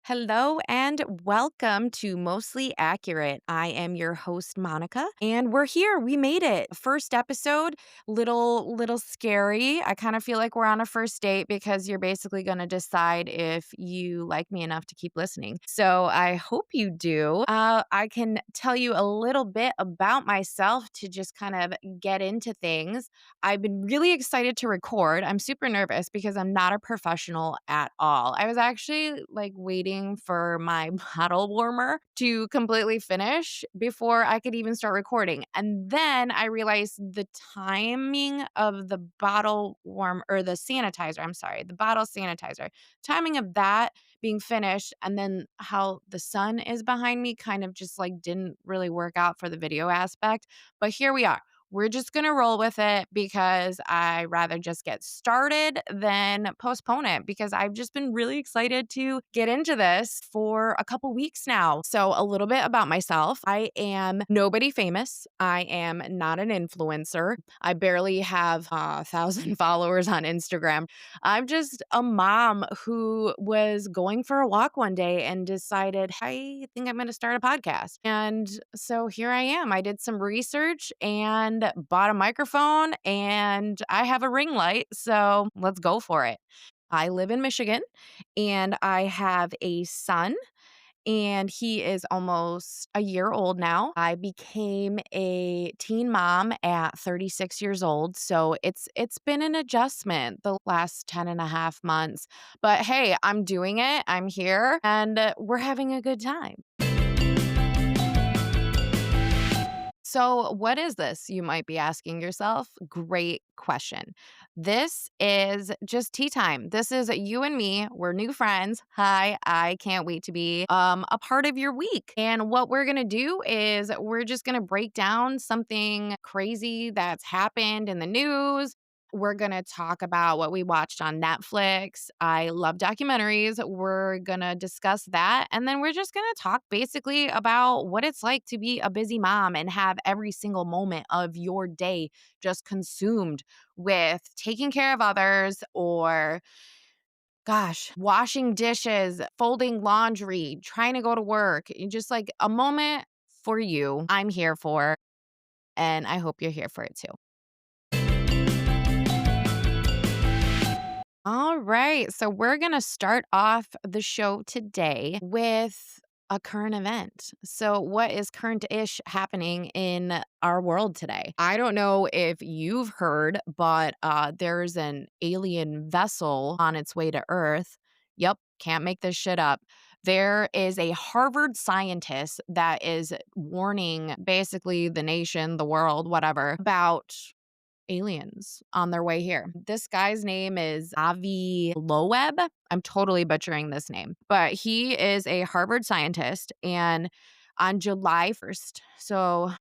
Hello and welcome to Mostly Accurate. I am your host Monica and we're here. We made it. First episode, little scary. I kind of feel like we're on a first date because you're basically going to decide if you like me enough to keep listening. So I hope you do. I can tell you a little bit about myself to just kind of get into things. I've been really excited to record. I'm super nervous because I'm not a professional at all. I was actually like waiting for my bottle warmer to completely finish before I could even start recording. And then I realized the timing of the bottle warm or the sanitizer, I'm sorry, the bottle sanitizer, timing of that being finished and then how the sun is behind me kind of just like didn't really work out for the video aspect. But here we are. We're just going to roll with it because I rather just get started than postpone it because I've just been really excited to get into this for a couple weeks now. So, a little bit about myself. I am nobody famous. I am not an influencer. I barely have 1,000 followers on Instagram. I'm just a mom who was going for a walk one day and decided, I think I'm going to start a podcast. And so here I am. I did some research and bought a microphone and I have a ring light. So let's go for it. I live in Michigan and I have a son and he is almost a year old now. I became a teen mom at 36 years old, so it's been an adjustment the last 10 and a half months. But hey, I'm doing it. I'm here and we're having a good time. So, what is this? You might be asking yourself. Great question. This is just tea time. This is you and me. We're new friends. Hi, I can't wait to be a part of your week. And what we're going to do is we're just going to break down something crazy that's happened in the news. We're going to talk about what we watched on Netflix. I love documentaries. We're going to discuss that. And then we're just going to talk basically about what it's like to be a busy mom and have every single moment of your day just consumed with taking care of others or, gosh, washing dishes, folding laundry, trying to go to work. Just like a moment for you. I'm here for, and I hope you're here for it too. All right. So we're going to start off the show today with a current event. So, what is current ish happening in our world today? I don't know if you've heard, but there's an alien vessel on its way to Earth. Yep. Can't make this shit up. There is a Harvard scientist that is warning basically the nation, the world, whatever, about aliens on their way here. This guy's name is Avi Loeb. I'm totally butchering this name, but he is a Harvard scientist. And on July 1st, so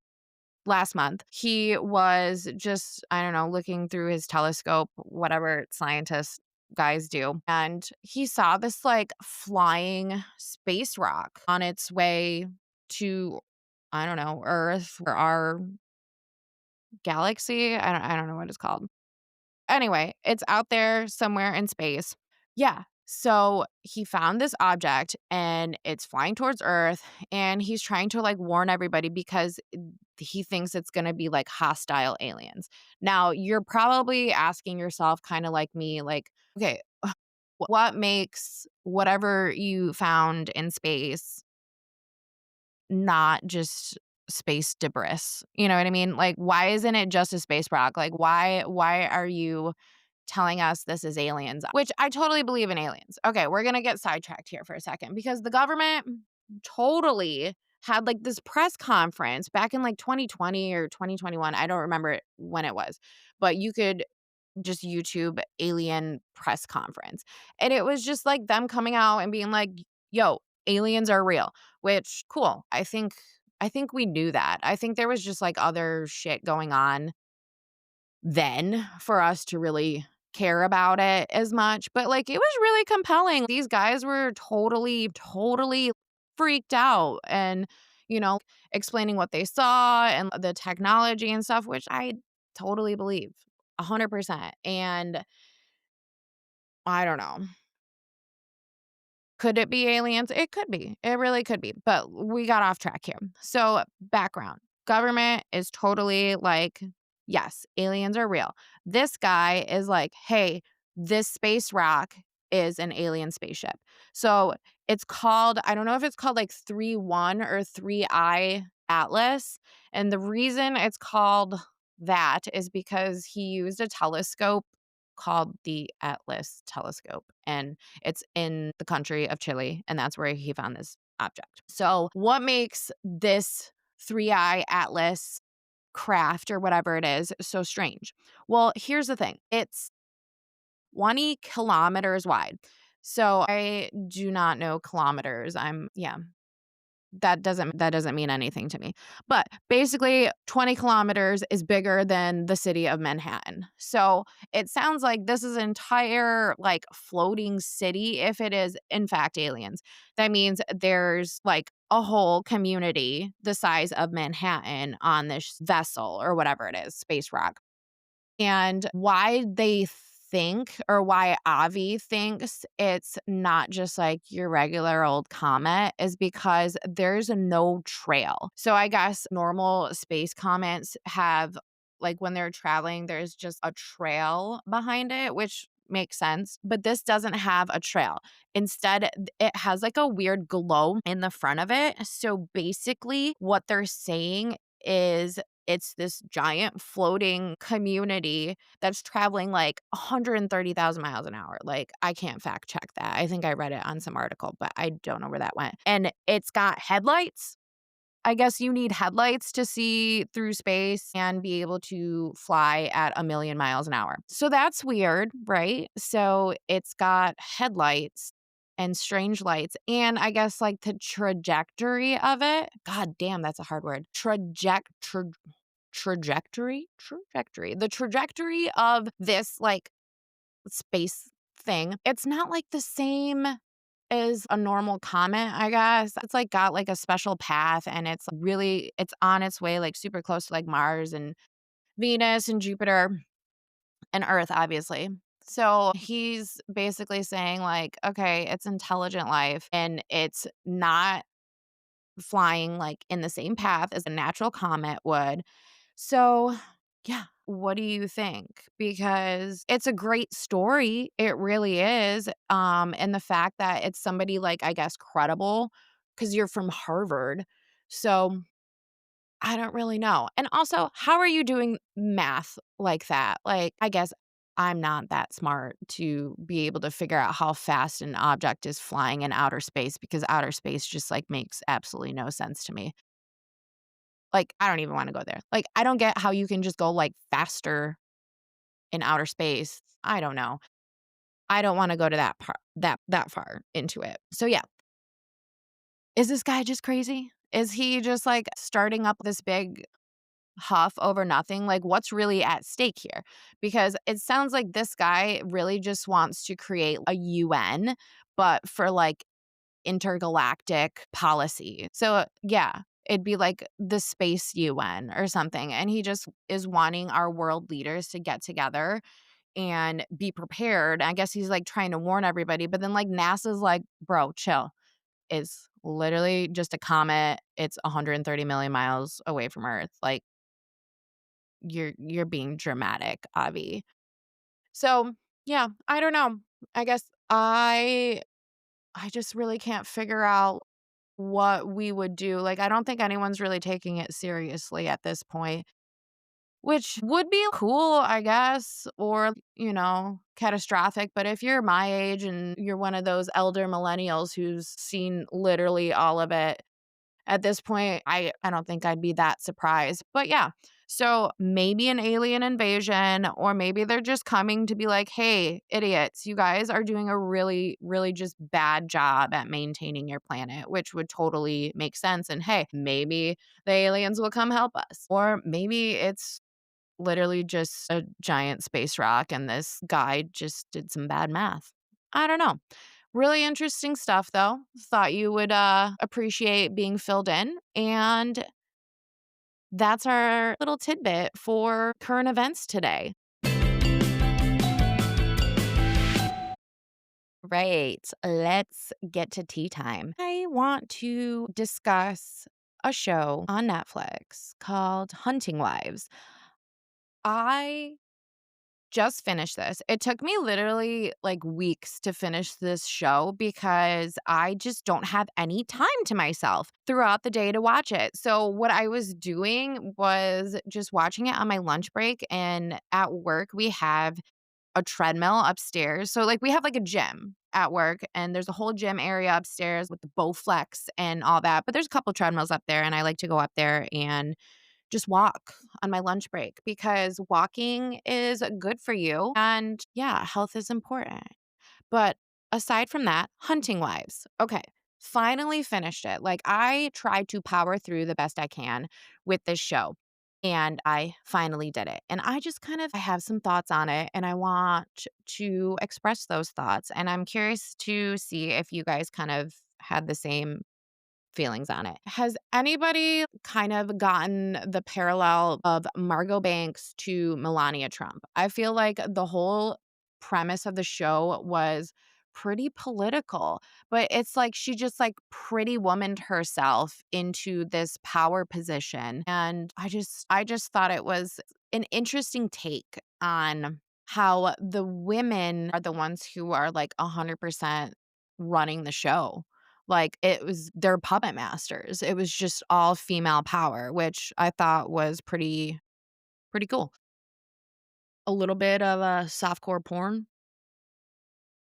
last month, he was just, I don't know, looking through his telescope, whatever scientists guys do. And he saw this like flying space rock on its way to, I don't know, Earth or our galaxy. I don't know what it's called. Anyway, it's out there somewhere in space. Yeah. So he found this object and it's flying towards Earth and he's trying to like warn everybody because he thinks it's going to be like hostile aliens. Now, you're probably asking yourself kind of like me like, okay, what makes whatever you found in space not just space debris? You know what I mean? Like, why isn't it just a space rock? Like, why are you telling us this is aliens? Which I totally believe in aliens. Okay, we're gonna get sidetracked here for a second because the government totally had like this press conference back in like 2020 or 2021. I don't remember when it was, but you could just YouTube alien press conference. And it was just like them coming out and being like, yo, aliens are real, which cool. I think we knew that. I think there was just like other shit going on then for us to really care about it as much. But like it was really compelling. These guys were totally freaked out and, you know, explaining what they saw and the technology and stuff, which I totally believe 100%. And I don't know. Could it be aliens? It could be. It really could be. But we got off track here. So, background government is totally like, yes, aliens are real. This guy is like, hey, this space rock is an alien spaceship. So, it's called, I don't know if it's called like 3-1 or 3I Atlas. And the reason it's called that is because he used a telescope called the Atlas telescope. And it's in the country of Chile, and that's where he found this object. So, what makes this 3I Atlas craft or whatever it is so strange? Well, here's the thing, it's 20 kilometers wide. So, I do not know kilometers. Yeah, that doesn't mean anything to me. But basically 20 kilometers is bigger than the city of Manhattan. So it sounds like this is an entire like floating city if it is in fact aliens. That means there's like a whole community the size of Manhattan on this vessel or whatever it is, space rock. And why they think or why Avi thinks it's not just like your regular old comet is because there's no trail. So I guess normal space comets have, like when they're traveling, there's just a trail behind it, which makes sense. But this doesn't have a trail. Instead, it has like a weird glow in the front of it. So basically, what they're saying is it's this giant floating community that's traveling like 130,000 miles an hour. Like, I can't fact check that. I think I read it on some article, but I don't know where that went. And it's got headlights. I guess you need headlights to see through space and be able to fly at 1,000,000 miles an hour. So that's weird, right? So it's got headlights and strange lights. And I guess like the trajectory of it, God damn, that's a hard word. Trajectory. The trajectory of this like space thing, it's not like the same as a normal comet, I guess. It's like got like a special path and it's on its way like super close to like Mars and Venus and Jupiter and Earth, obviously. So he's basically saying like, okay, it's intelligent life and it's not flying like in the same path as a natural comet would. So, yeah, what do you think? Because it's a great story. It really is. And the fact that it's somebody like, I guess, credible because you're from Harvard. So I don't really know. And also, how are you doing math like that? Like, I guess I'm not that smart to be able to figure out how fast an object is flying in outer space because outer space just like makes absolutely no sense to me. Like, I don't even wanna go there. Like, I don't get how you can just go, like, faster in outer space. I don't know. I don't wanna go to that part that far into it. So, yeah. Is this guy just crazy? Is he just, like, starting up this big huff over nothing? Like, what's really at stake here? Because it sounds like this guy really just wants to create a UN, but for, like, intergalactic policy. So, yeah, it'd be like the space UN or something. And he just is wanting our world leaders to get together and be prepared. I guess he's like trying to warn everybody, but then like NASA's like, bro, chill. It's literally just a comet. It's 130 million miles away from Earth. Like you're being dramatic, Avi. So yeah, I don't know. I guess I just really can't figure out what we would do. Like, I don't think anyone's really taking it seriously at this point, which would be cool, I guess, or, catastrophic. But if you're my age and you're one of those elder millennials who's seen literally all of it, at this point, I don't think I'd be that surprised. But yeah, so maybe an alien invasion, or maybe they're just coming to be like, hey, idiots, you guys are doing a really, really just bad job at maintaining your planet, which would totally make sense. And hey, maybe the aliens will come help us. Or maybe it's literally just a giant space rock and this guy just did some bad math. I don't know. Really interesting stuff, though. Thought you would appreciate being filled in. And that's our little tidbit for current events today. Right. Let's get to tea time. I want to discuss a show on Netflix called Hunting Wives. I just finished this. It took me literally like weeks to finish this show because I just don't have any time to myself throughout the day to watch it. So, what I was doing was just watching it on my lunch break. And at work, we have a treadmill upstairs. So, like, we have like a gym at work, and there's a whole gym area upstairs with the Bowflex and all that. But there's a couple treadmills up there, and I like to go up there and just walk on my lunch break because walking is good for you. And yeah, health is important. But aside from that, Hunting Wives. Okay. Finally finished it. Like I tried to power through the best I can with this show. And I finally did it. And I just kind of I have some thoughts on it and I want to express those thoughts. And I'm curious to see if you guys kind of had the same feelings on it. Has anybody kind of gotten the parallel of Margot Banks to Melania Trump? I feel like the whole premise of the show was pretty political, but it's like she just like pretty womaned herself into this power position. And I just thought it was an interesting take on how the women are the ones who are like 100% running the show. Like, it was they're puppet masters. It was just all female power, which I thought was pretty cool. A little bit of a softcore porn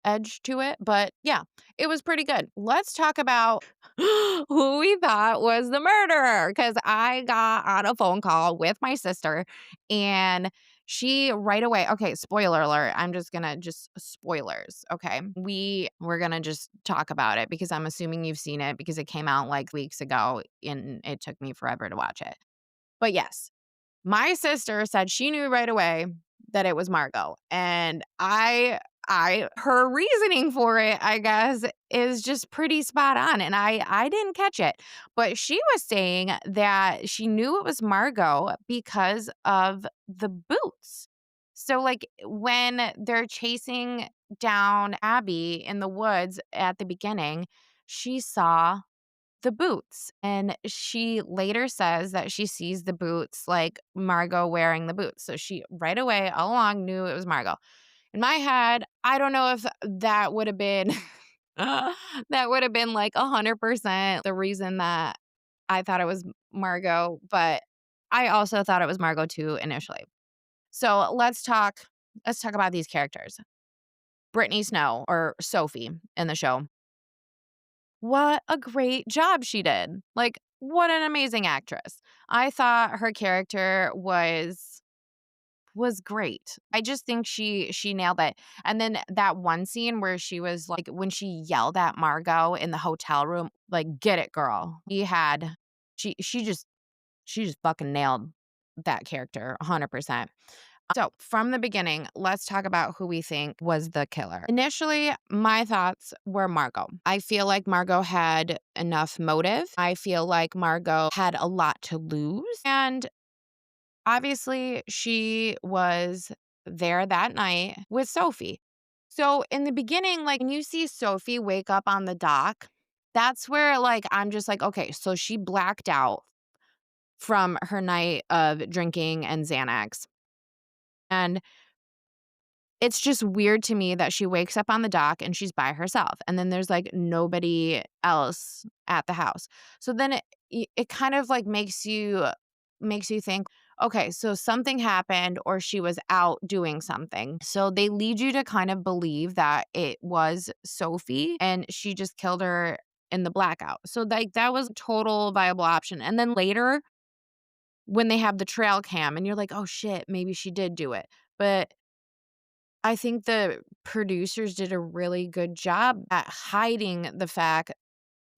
edge to it, but yeah, it was pretty good. Let's talk about who we thought was the murderer because I got on a phone call with my sister and she right away, okay, spoiler alert. I'm just gonna just spoilers. Okay. We're gonna just talk about it because I'm assuming you've seen it because it came out like weeks ago and it took me forever to watch it. But yes, my sister said she knew right away that it was Margot, and I her reasoning for it, I guess, is just pretty spot on, and I didn't catch it, but she was saying that she knew it was Margot because of the boots. So, like, when they're chasing down Abby in the woods at the beginning, she saw the boots. And she later says that she sees the boots like Margot wearing the boots. So she right away, all along, knew it was Margot. In my head, I don't know if that would have been that would have been like 100% the reason that I thought it was Margot, but I also thought it was Margot too initially. So let's talk about these characters. Brittany Snow or Sophie in the show. What a great job she did. Like, what an amazing actress. I thought her character was great. I just think she nailed it. And then that one scene where she was like when she yelled at Margot in the hotel room, like, "Get it, girl." She just fucking nailed that character 100%. So, from the beginning, let's talk about who we think was the killer. Initially, my thoughts were Margot. I feel like Margot had enough motive. I feel like Margot had a lot to lose. And obviously, she was there that night with Sophie. So, in the beginning, like when you see Sophie wake up on the dock, that's where like I'm just like, okay, so she blacked out from her night of drinking and Xanax. And it's just weird to me that she wakes up on the dock and she's by herself, and then there's, like, nobody else at the house. So then it kind of, like, makes you think, "Okay, so something happened or she was out doing something." So they lead you to kind of believe that it was Sophie and she just killed her in the blackout. So, like, that was a total viable option, and then later, when they have the trail cam and you're like, "Oh, shit, maybe she did do it." But I think the producers did a really good job at hiding the fact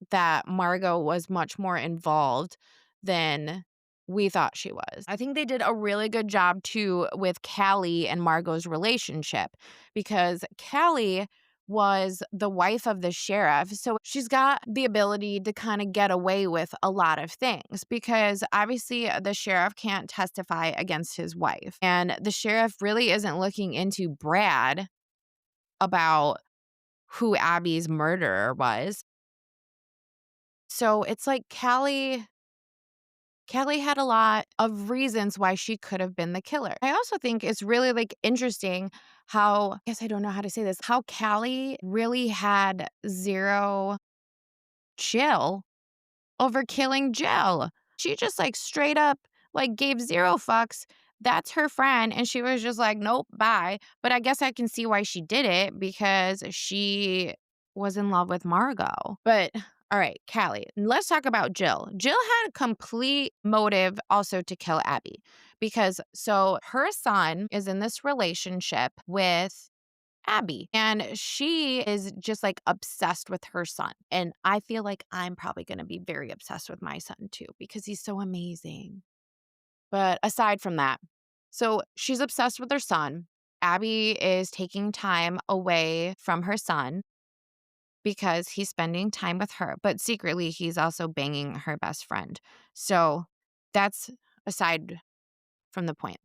that Margot was much more involved than we thought she was. I think they did a really good job too with Callie and Margot's relationship because Callie was the wife of the sheriff. So she's got the ability to kind of get away with a lot of things because obviously the sheriff can't testify against his wife. And the sheriff really isn't looking into Brad about who Abby's murderer was. So it's like Kelly had a lot of reasons why she could have been the killer. I also think it's really like interesting how, I guess I don't know how to say this, how Callie really had zero chill over killing Jill. She just like straight up like gave zero fucks. That's her friend. And she was just like, nope, bye. But I guess I can see why she did it because she was in love with Margot. But all right, Callie, let's talk about Jill. Jill had a complete motive also to kill Abby because so her son is in this relationship with Abby. And she is just like obsessed with her son. And I feel like I'm probably going to be very obsessed with my son too because he's so amazing. But aside from that, so she's obsessed with her son. Abby is taking time away from her son because he's spending time with her, but secretly he's also banging her best friend. So that's aside from the point.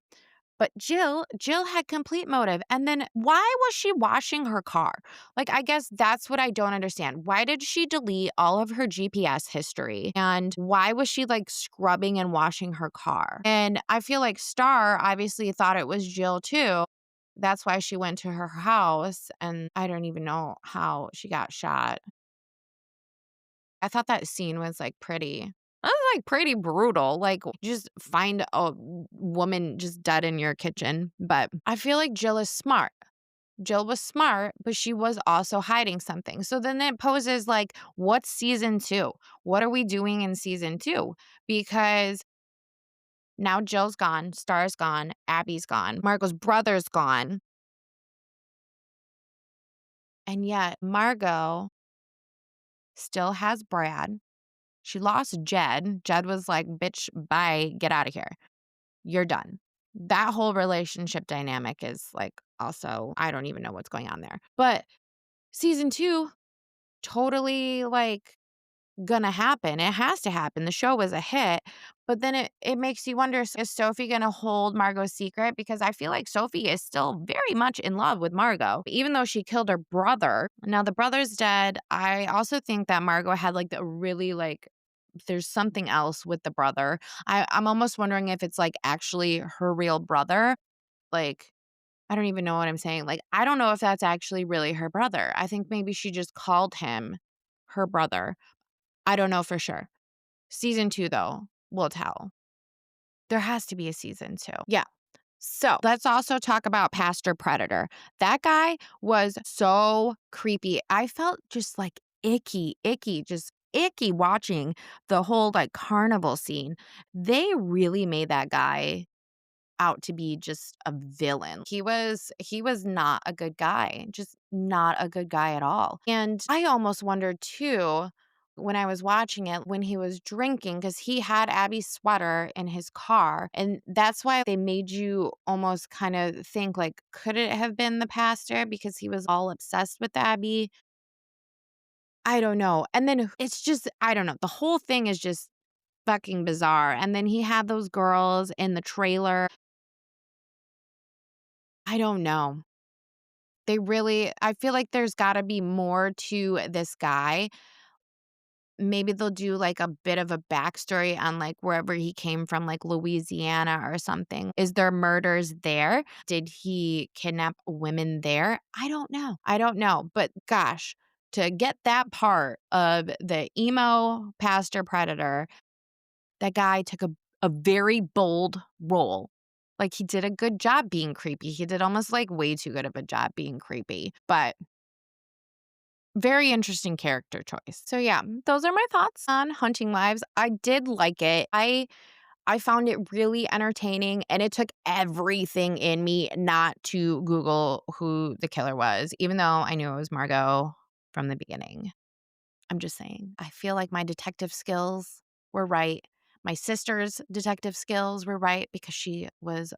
But Jill had complete motive. And then why was she washing her car? Like, I guess that's what I don't understand. Why did she delete all of her GPS history? And why was she like scrubbing and washing her car? And I feel like Star obviously thought it was Jill too. That's why she went to her house. And I don't even know how she got shot. I thought that scene was like pretty. That was like pretty brutal. Like, just find a woman just dead in your kitchen. But I feel like Jill is smart. Jill was smart, but she was also hiding something. So then it poses like, what's season 2? What are we doing in season 2? Because now Jill's gone, Star's gone, Abby's gone, Margot's brother's gone. And yet Margot still has Brad. She lost Jed. Jed was like, bitch, bye, get out of here. You're done. That whole relationship dynamic is like also, I don't even know what's going on there. But season 2, totally like gonna happen. It has to happen. The show was a hit. But then it makes you wonder, is Sophie gonna hold Margot's secret? Because I feel like Sophie is still very much in love with Margot, even though she killed her brother. Now the brother's dead. I also think that Margot had like the really like there's something else with the brother. I'm almost wondering if it's like actually her real brother. Like, I don't even know what I'm saying. Like, I don't know if that's actually really her brother. I think maybe she just called him her brother. I don't know for sure. Season 2, though, will tell. There has to be a season 2. Yeah. So let's also talk about Pastor Predator. That guy was so creepy. I felt just like just icky watching the whole like carnival scene. They really made that guy out to be just a villain. He was not a good guy, just not a good guy at all. And I almost wondered too when I was watching it when he was drinking because he had Abby's sweater in his car. And that's why they made you almost kind of think like, could it have been the pastor because he was all obsessed with Abby? I don't know. And then it's just, I don't know. The whole thing is just fucking bizarre. And then he had those girls in the trailer. I don't know. I feel like there's got to be more to this guy. Maybe they'll do like a bit of a backstory on like wherever he came from, like Louisiana or something. Is there murders there? Did he kidnap women there? I don't know. I don't know. But gosh, to get that part of the emo pastor predator, that guy took a very bold role. Like he did a good job being creepy. He did almost like way too good of a job being creepy. But very interesting character choice. So yeah, those are my thoughts on Hunting Wives. I did like it. I found it really entertaining and it took everything in me not to Google who the killer was, even though I knew it was Margot from the beginning. I'm just saying, I feel like my detective skills were right. My sister's detective skills were right because she was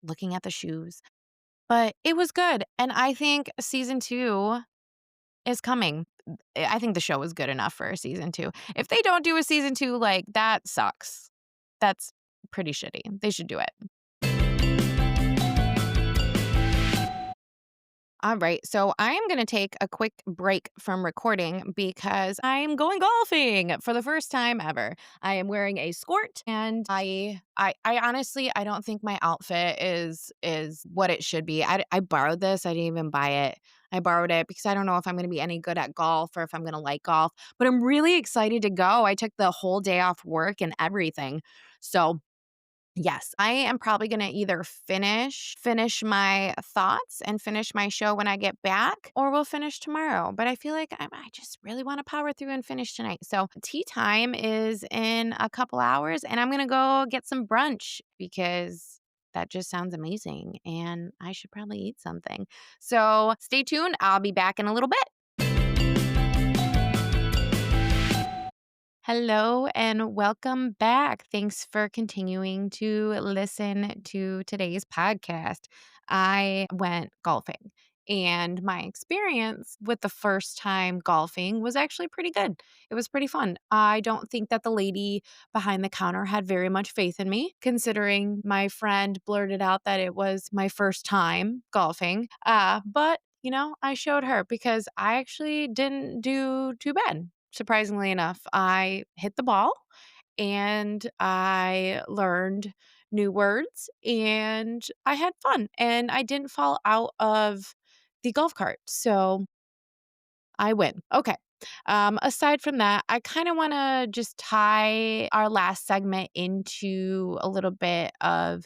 looking at the shoes. But it was good. And I think season 2 is coming. I think the show is good enough for a season 2. If they don't do a season 2, like, that sucks. That's pretty shitty. They should do it. All right. So I am going to take a quick break from recording because I'm going golfing for the first time ever. I am wearing a skirt and I honestly I don't think my outfit is what it should be. I borrowed this. I didn't even buy it. I borrowed it because I don't know if I'm going to be any good at golf or if I'm going to like golf, but I'm really excited to go. I took the whole day off work and everything. So yes, I am probably gonna either finish my thoughts and finish my show when I get back, or we'll finish tomorrow. But I feel like I just really want to power through and finish tonight. So tea time is in a couple hours, and I'm gonna go get some brunch because that just sounds amazing, and I should probably eat something. So stay tuned. I'll be back in a little bit. Hello and welcome back. Thanks for continuing to listen to today's podcast. I went golfing and my experience with the first time golfing was actually pretty good. It was pretty fun. I don't think that the lady behind the counter had very much faith in me, considering my friend blurted out that it was my first time golfing. But I showed her because I actually didn't do too bad. Surprisingly enough, I hit the ball and I learned new words and I had fun and I didn't fall out of the golf cart. So I win. Okay. Aside from that, I kind of want to just tie our last segment into a little bit of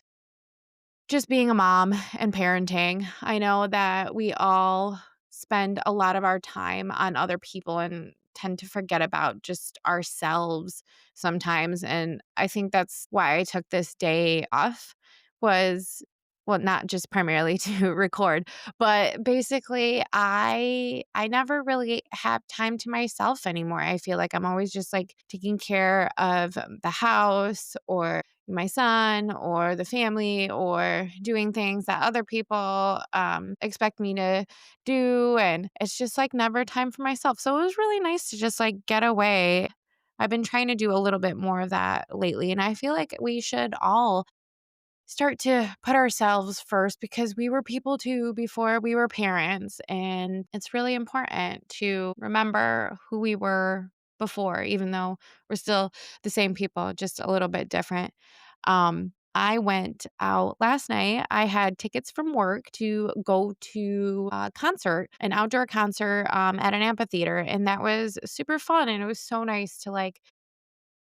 just being a mom and parenting. I know that we all spend a lot of our time on other people and tend to forget about just ourselves sometimes. And I think that's why I took this day off was well, not just primarily to record, but basically I never really have time to myself anymore. I feel like I'm always just like taking care of the house or my son or the family or doing things that other people expect me to do. And it's just like never time for myself. So it was really nice to just like get away. I've been trying to do a little bit more of that lately. And I feel like we should all start to put ourselves first because we were people too before we were parents. And it's really important to remember who we were before, even though we're still the same people, just a little bit different. I went out last night. I had tickets from work to go to a concert, an outdoor concert at an amphitheater. And that was super fun. And it was so nice to like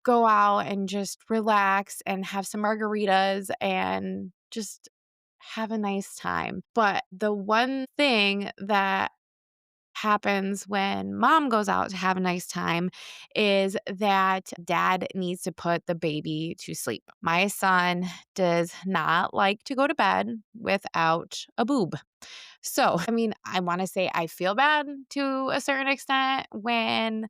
go out and just relax and have some margaritas and just have a nice time. But the one thing that happens when mom goes out to have a nice time is that dad needs to put the baby to sleep. My son does not like to go to bed without a boob. So, I mean, I want to say I feel bad to a certain extent when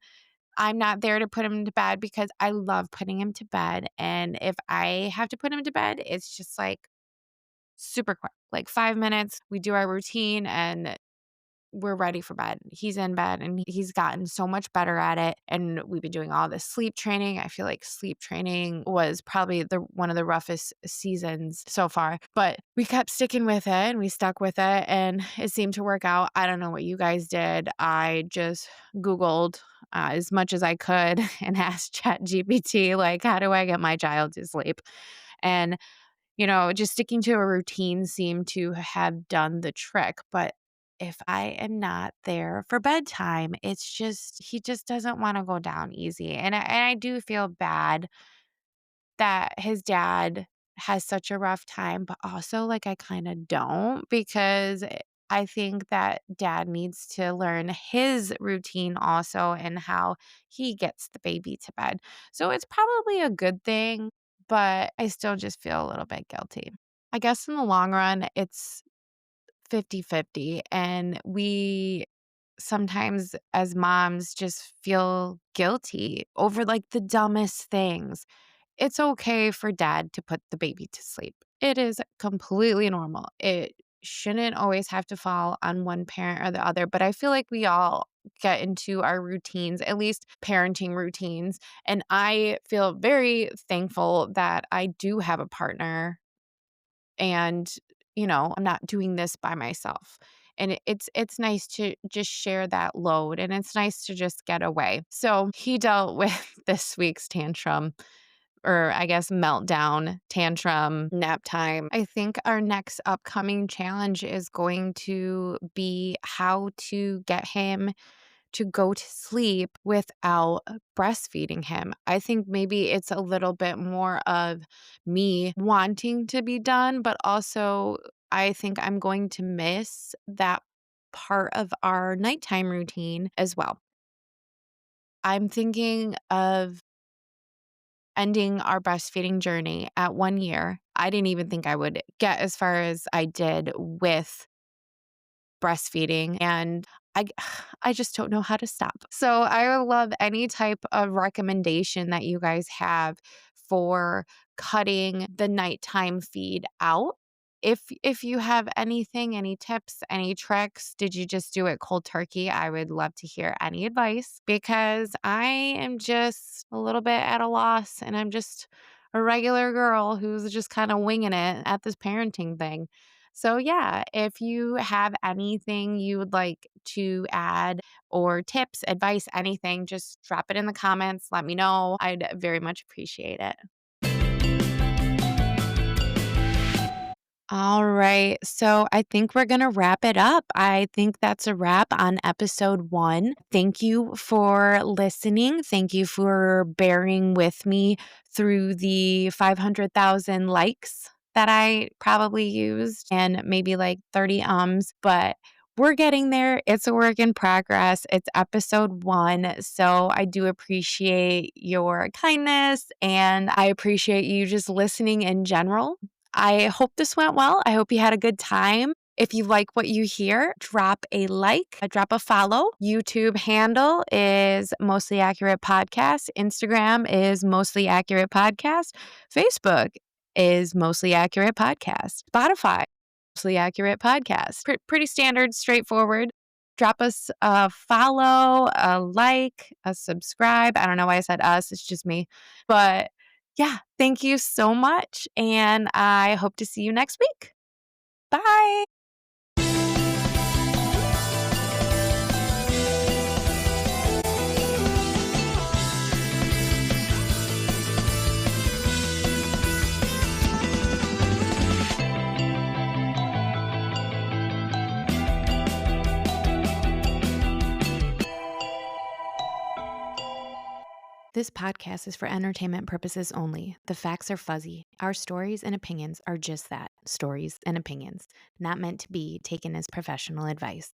I'm not there to put him to bed because I love putting him to bed. And if I have to put him to bed, it's just like super quick, like 5 minutes. We do our routine and we're ready for bed. He's in bed and he's gotten so much better at it. And we've been doing all this sleep training. I feel like sleep training was probably the one of the roughest seasons so far, but we kept sticking with it and we stuck with it and it seemed to work out. I don't know what you guys did. I just Googled as much as I could and asked ChatGPT, like, how do I get my child to sleep? And just sticking to a routine seemed to have done the trick. But if I am not there for bedtime, it's just, he just doesn't want to go down easy. And I do feel bad that his dad has such a rough time, but also like I kind of don't because I think that dad needs to learn his routine also and how he gets the baby to bed. So it's probably a good thing, but I still just feel a little bit guilty. I guess in the long run, it's 50-50, and we sometimes as moms just feel guilty over like the dumbest things. It's okay for dad to put the baby to sleep. It is completely normal. It shouldn't always have to fall on one parent or the other, but I feel like we all get into our routines, at least parenting routines. And I feel very thankful that I do have a partner and I'm not doing this by myself. And it's nice to just share that load, and it's nice to just get away. So he dealt with this week's tantrum, or I guess meltdown, tantrum, nap time. I think our next upcoming challenge is going to be how to get him to go to sleep without breastfeeding him. I think maybe it's a little bit more of me wanting to be done, but also I think I'm going to miss that part of our nighttime routine as well. I'm thinking of ending our breastfeeding journey at 1 year. I didn't even think I would get as far as I did with breastfeeding, and I I just don't know how to stop. So I would love any type of recommendation that you guys have for cutting the nighttime feed out. If you have anything, any tips, any tricks, did you just do it cold turkey? I would love to hear any advice because I am just a little bit at a loss, and I'm just a regular girl who's just kind of winging it at this parenting thing. So, yeah, if you have anything you would like to add or tips, advice, anything, just drop it in the comments. Let me know. I'd very much appreciate it. All right. So I think we're going to wrap it up. I think that's a wrap on episode 1. Thank you for listening. Thank you for bearing with me through the 500,000 likes that I probably used and maybe like 30 ums, but we're getting there. It's a work in progress. It's episode 1. So I do appreciate your kindness and I appreciate you just listening in general. I hope this went well. I hope you had a good time. If you like what you hear, drop a like, drop a follow. YouTube handle is Mostly Accurate Podcast. Instagram is Mostly Accurate Podcast. Facebook is Mostly Accurate Podcast. Spotify, Mostly Accurate Podcast. Pretty standard, straightforward. Drop us a follow, a like, a subscribe. I don't know why I said us. It's just me. But yeah, thank you so much. And I hope to see you next week. Bye. This podcast is for entertainment purposes only. The facts are fuzzy. Our stories and opinions are just that, stories and opinions, not meant to be taken as professional advice.